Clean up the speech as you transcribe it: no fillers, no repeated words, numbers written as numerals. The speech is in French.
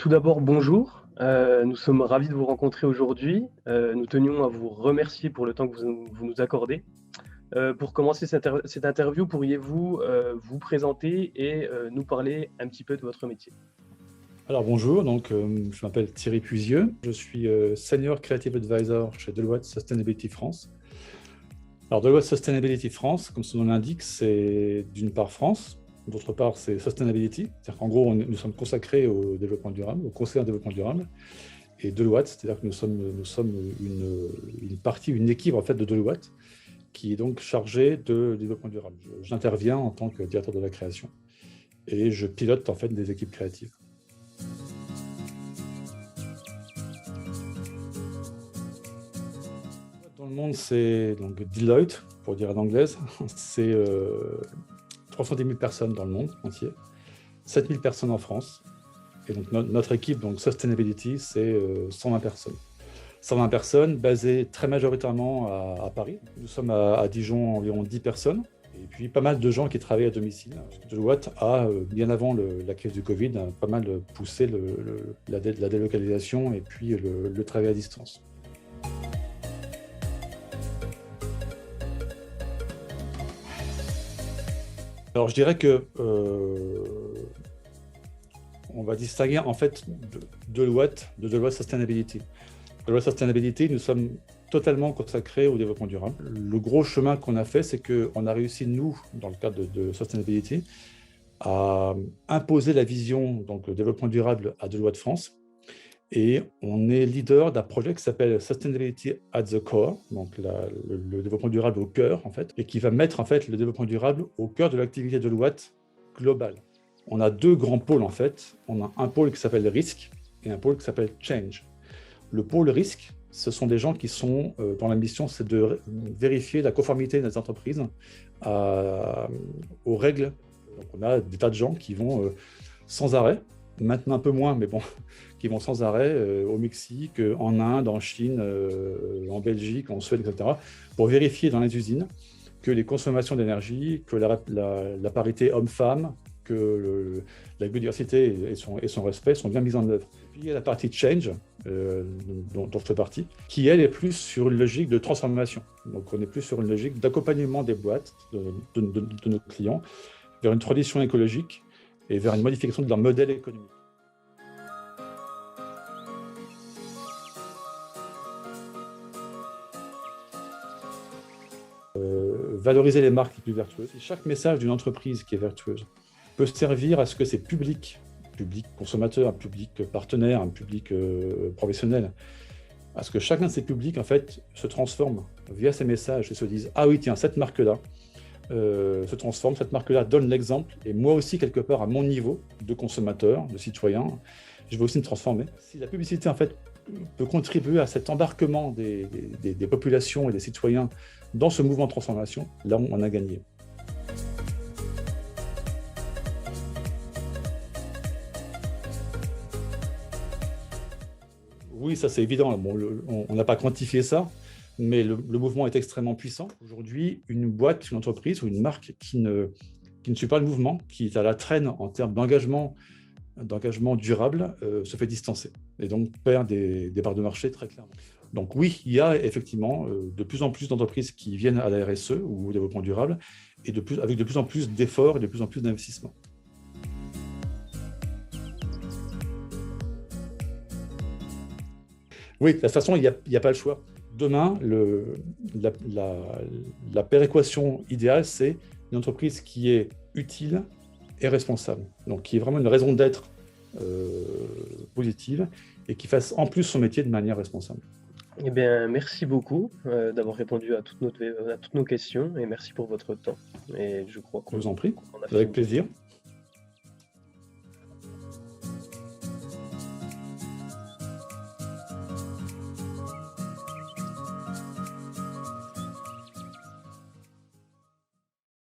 Tout d'abord, bonjour. Nous sommes ravis de vous rencontrer aujourd'hui. Nous tenions à vous remercier pour le temps que vous nous accordez. Pour commencer cette interview, pourriez-vous vous présenter et nous parler un petit peu de votre métier? Alors bonjour, je m'appelle Thierry Puisieux, je suis Senior Creative Advisor chez Deloitte Sustainability France. Alors Deloitte Sustainability France, comme son nom l'indique, c'est d'une part France, d'autre part c'est Sustainability, c'est-à-dire qu'en gros nous sommes consacrés au développement durable, au conseil en développement durable, et Deloitte, c'est-à-dire que nous sommes une partie, une équipe en fait de Deloitte qui est donc chargée de développement durable. J'interviens en tant que directeur de la création et je pilote en fait des équipes créatives. Dans le monde, c'est donc Deloitte, pour dire à l'anglaise, c'est 310 000 personnes dans le monde entier, 7 000 personnes en France, et donc notre équipe, donc Sustainability, c'est 120 personnes. 120 personnes basées très majoritairement à Paris. Nous sommes à Dijon environ 10 personnes, et puis pas mal de gens qui travaillent à domicile. Deloitte a, bien avant la crise du Covid, pas mal poussé la délocalisation et puis le travail à distance. Alors, je dirais que on va distinguer en fait de Deloitte Sustainability. Deloitte Sustainability, nous sommes totalement consacrés au développement durable. Le gros chemin qu'on a fait, c'est qu'on a réussi, nous, dans le cadre de Sustainability, à imposer la vision, donc le développement durable à Deloitte France. Et on est leader d'un projet qui s'appelle Sustainability at the Core, donc le développement durable au cœur, en fait, et qui va mettre en fait le développement durable au cœur de l'activité de Deloitte globale. On a deux grands pôles, en fait. On a un pôle qui s'appelle risque et un pôle qui s'appelle change. Le pôle risque, ce sont des gens qui sont, dont la mission, c'est de vérifier la conformité des entreprises aux règles. Donc, on a des tas de gens qui vont sans arrêt, maintenant un peu moins, mais bon, qui vont sans arrêt au Mexique, en Inde, en Chine, en Belgique, en Suède, etc., pour vérifier dans les usines que les consommations d'énergie, que la parité homme-femme, que la biodiversité et son respect sont bien mises en œuvre. Puis il y a la partie change, dont je fais partie, qui elle est plus sur une logique de transformation. Donc on est plus sur une logique d'accompagnement des boîtes, de nos clients, vers une transition écologique et vers une modification de leur modèle économique. Valoriser les marques les plus vertueuses. Et chaque message d'une entreprise qui est vertueuse peut servir à ce que ses publics consommateurs, un public partenaire, un public professionnel, à ce que chacun de ces publics en fait se transforme via ces messages et se dise « Ah oui, tiens, cette marque-là se transforme, cette marque-là donne l'exemple, et moi aussi, quelque part, à mon niveau de consommateur, de citoyen, je vais aussi me transformer. » Si la publicité en fait peut contribuer à cet embarquement des populations et des citoyens dans ce mouvement de transformation, là, on a gagné. Oui, ça c'est évident. Bon, on n'a pas quantifié ça, mais le mouvement est extrêmement puissant. Aujourd'hui, une boîte, une entreprise ou une marque qui ne suit pas le mouvement, qui est à la traîne en termes d'engagement durable, se fait distancer et donc perd des parts de marché très clairement. Donc oui, il y a effectivement de plus en plus d'entreprises qui viennent à la RSE ou au développement durable et avec de plus en plus d'efforts et de plus en plus d'investissements. Oui, de toute façon, il n'y a pas le choix. Demain, la péréquation idéale, c'est une entreprise qui est utile et responsable, donc qui est vraiment une raison d'être positive et qui fasse en plus son métier de manière responsable. Eh bien, merci beaucoup d'avoir répondu à toutes nos questions et merci pour votre temps. Et je crois Je vous en prie, qu'on a avec fini. plaisir.